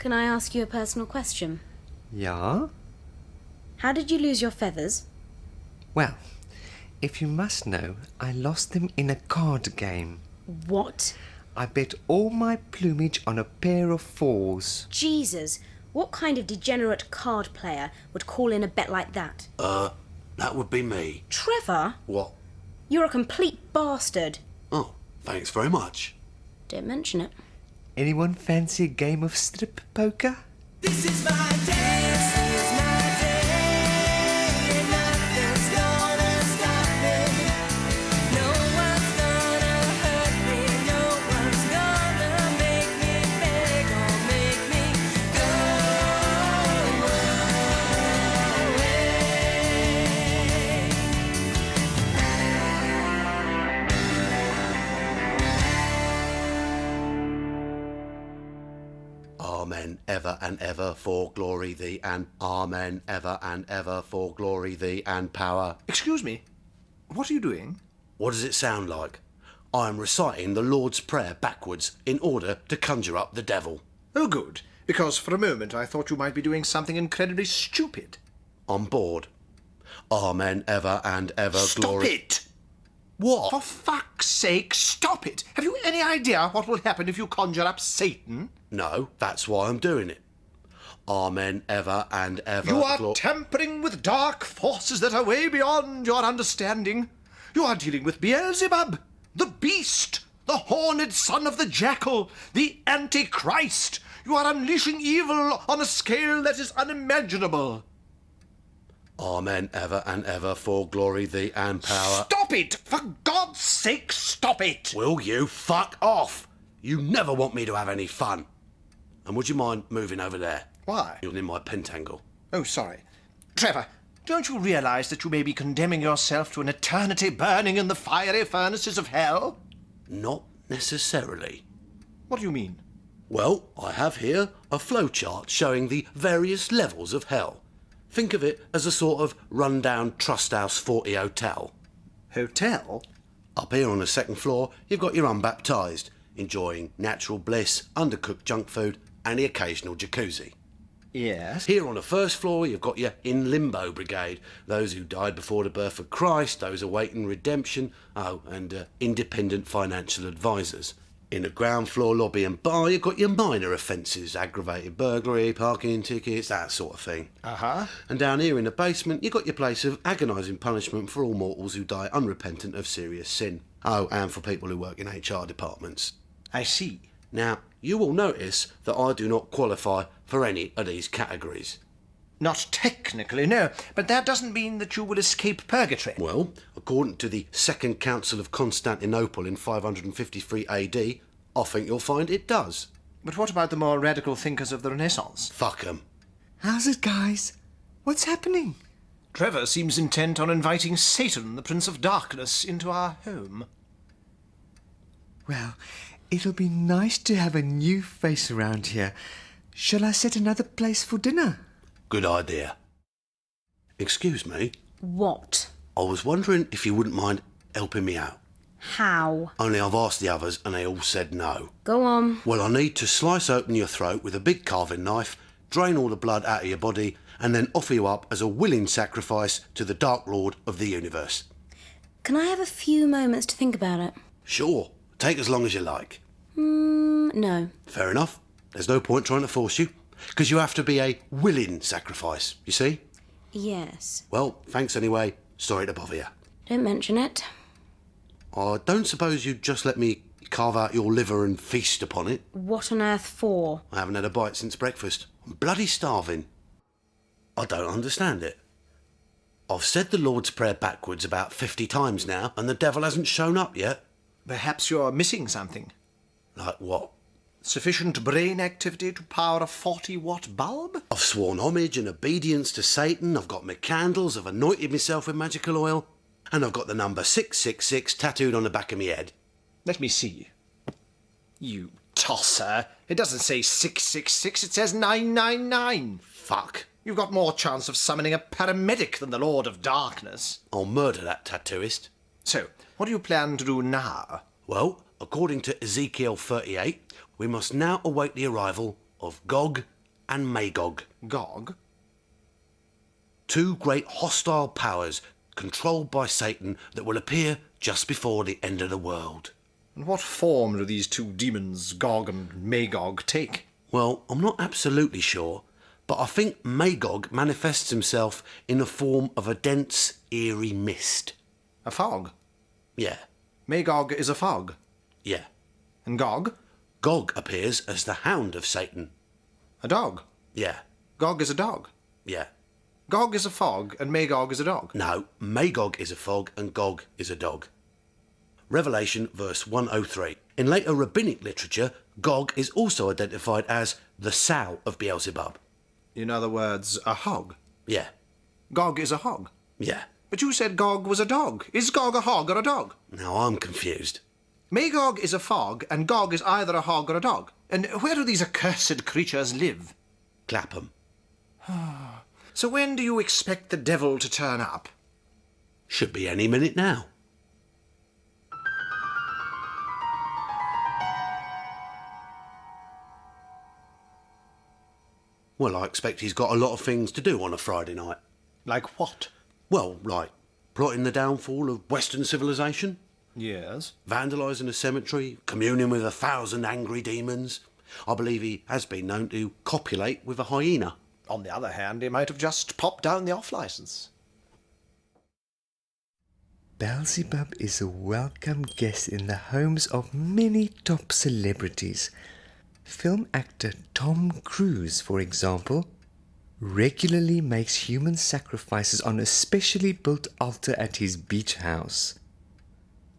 Can I ask you a personal question? Ja? How did you lose your feathers? Well, if you must know, I lost them in a card game. What? I bet all my plumage on a pair of fours. Jesus, what kind of degenerate card player would call in a bet like that? That would be me. Trevor? What? You're a complete bastard. Oh, thanks very much. Don't mention it. Anyone fancy a game of strip poker? This is my day, this is my day, and nothing's gonna stop me. No one's gonna hurt me, no one's gonna make me beg or make me go away. Amen, ever and ever for glory thee, and amen, ever and ever for glory thee and power. Excuse me, what are you doing? What does it sound like? I am reciting the Lord's Prayer backwards in order to conjure up the devil. Oh, good, because for a moment I thought you might be doing something incredibly stupid. I'm bored. Amen, ever and ever glory. Stop it! What? For fuck's sake, stop it! Have you any idea what will happen if you conjure up Satan? No, that's why I'm doing it. Amen, ever and ever. You are tampering with dark forces that are way beyond your understanding. You are dealing with Beelzebub, the beast, the horned son of the jackal, the Antichrist. You are unleashing evil on a scale that is unimaginable. Amen, ever and ever for glory thee and power. Stop it! For God's sake, stop it! Will you fuck off? You never want me to have any fun. And would you mind moving over there? Why? You're in my pentangle. Oh, sorry. Trevor, don't you realise that you may be condemning yourself to an eternity burning in the fiery furnaces of hell? Not necessarily. What do you mean? Well, I have here a flowchart showing the various levels of hell. Think of it as a sort of run-down Trust House 40 hotel. Hotel? Up here on the second floor, you've got your unbaptised, enjoying natural bliss, undercooked junk food, and the occasional jacuzzi. Yes. Here on the first floor, you've got your in limbo brigade, those who died before the birth of Christ, those awaiting redemption, and independent financial advisors. In the ground floor lobby and bar, you've got your minor offences, aggravated burglary, parking tickets, that sort of thing. Uh-huh. And down here in the basement, you've got your place of agonising punishment for all mortals who die unrepentant of serious sin. Oh, and for people who work in HR departments. I see. Now, you will notice that I do not qualify for any of these categories. Not technically, no, but that doesn't mean that you will escape purgatory. Well, according to the Second Council of Constantinople in 553 AD, I think you'll find it does. But what about the more radical thinkers of the Renaissance? Fuck 'em. How's it, guys? What's happening? Trevor seems intent on inviting Satan, the Prince of Darkness, into our home. Well, it'll be nice to have a new face around here. Shall I set another place for dinner? Good idea. Excuse me, What? I was wondering if you wouldn't mind helping me out. How? Only I've asked the others and they all said no. Go on. Well, I need to slice open your throat with a big carving knife, drain all the blood out of your body, and then offer you up as a willing sacrifice to the Dark Lord of the universe. Can I have a few moments to think about it? Sure, take as long as you like. No. Fair enough. There's no point trying to force you, because you have to be a willing sacrifice, you see? Yes. Well, thanks anyway. Sorry to bother you. Don't mention it. I don't suppose you'd just let me carve out your liver and feast upon it? What on earth for? I haven't had a bite since breakfast. I'm bloody starving. I don't understand it. I've said the Lord's Prayer backwards about 50 times now, and the devil hasn't shown up yet. Perhaps you're missing something. Like what? Sufficient brain activity to power a 40-watt bulb? I've sworn homage and obedience to Satan, I've got my candles, I've anointed myself with magical oil, and I've got the number 666 tattooed on the back of my head. Let me see. You tosser. It doesn't say 666, it says 999. Fuck. You've got more chance of summoning a paramedic than the Lord of Darkness. I'll murder that tattooist. So, what do you plan to do now? Well, according to Ezekiel 38, we must now await the arrival of Gog and Magog. Gog? Two great hostile powers controlled by Satan that will appear just before the end of the world. And what form do these two demons, Gog and Magog, take? Well, I'm not absolutely sure, but I think Magog manifests himself in the form of a dense, eerie mist. A fog? Yeah, Magog is a fog. yeah. And Gog? Gog appears as the hound of Satan. A dog. Yeah, Gog is a dog. yeah. Gog is a fog and Magog is a dog. No, Magog is a fog and Gog is a dog. Revelation verse 103. In later rabbinic literature, Gog is also identified as the sow of Beelzebub. In other words, a hog. Yeah, Gog is a hog. yeah. But you said Gog was a dog. Is Gog a hog or a dog? Now I'm confused. Magog is a fog and Gog is either a hog or a dog. And where do these accursed creatures live? Clapham. So when do you expect the devil to turn up? Should be any minute now. Well, I expect he's got a lot of things to do on a Friday night. Like what? Well, like plotting the downfall of Western civilization, Yes. vandalising a cemetery, communing with 1,000 angry demons. I believe he has been known to copulate with a hyena. On the other hand, he might have just popped down the off-licence. Beelzebub is a welcome guest in the homes of many top celebrities. Film actor Tom Cruise, for example, regularly makes human sacrifices on a specially built altar at his beach house.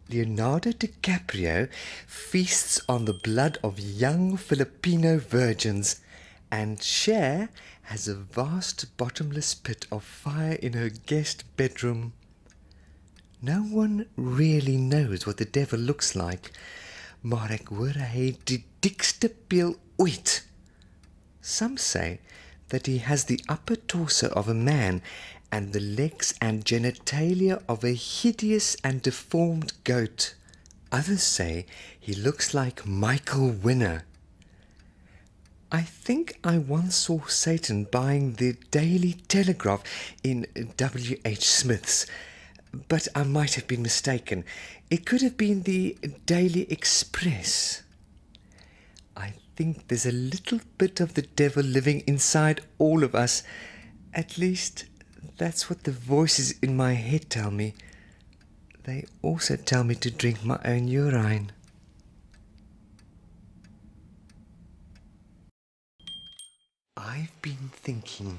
Leonardo DiCaprio feasts on the blood of young Filipino virgins, and Cher has a vast bottomless pit of fire in her guest bedroom. No one really knows what the devil looks like, maar ek hoor hy het die dikste peel ooit. Some say that he has the upper torso of a man and the legs and genitalia of a hideous and deformed goat. Others say he looks like Michael Winner. I think I once saw Satan buying the Daily Telegraph in W.H. Smith's, but I might have been mistaken. It could have been the Daily Express. I think there's a little bit of the devil living inside all of us. At least, that's what the voices in my head tell me. They also tell me to drink my own urine. I've been thinking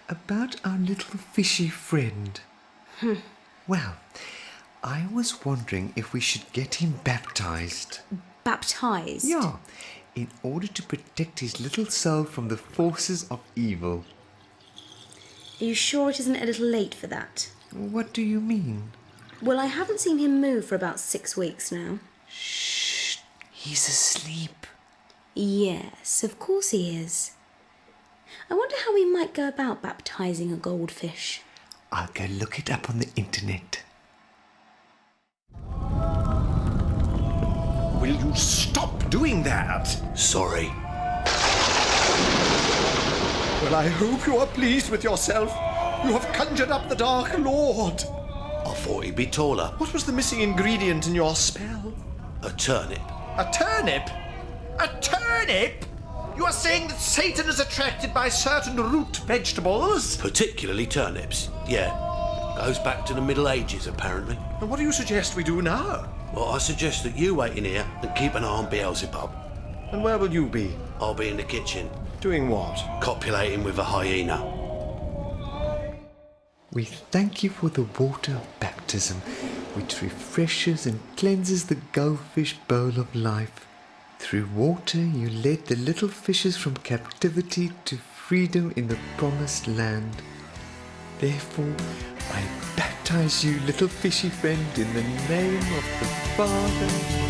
about our little fishy friend. Well, I was wondering if we should get him baptized. Baptised? Yeah, in order to protect his little soul from the forces of evil. Are you sure it isn't a little late for that? What do you mean? Well, I haven't seen him move for about 6 weeks now. Shh, he's asleep. Yes, of course he is. I wonder how we might go about baptising a goldfish. I'll go look it up on the internet. Will you stop doing that? Sorry. Well, I hope you are pleased with yourself. You have conjured up the Dark Lord. I thought he'd be taller. What was the missing ingredient in your spell? A turnip. A turnip? A turnip? You are saying that Satan is attracted by certain root vegetables? Particularly turnips. Yeah. Goes back to the Middle Ages, apparently. And what do you suggest we do now? Well, I suggest that you wait in here and keep an eye on Beelzebub. And where will you be? I'll be in the kitchen, Doing what? copulating with a hyena. We thank you for the water of baptism, which refreshes and cleanses the goldfish bowl of life. Through water you led the little fishes from captivity to freedom in the promised land. Therefore, I baptize you, little fishy friend, in the name of the Father,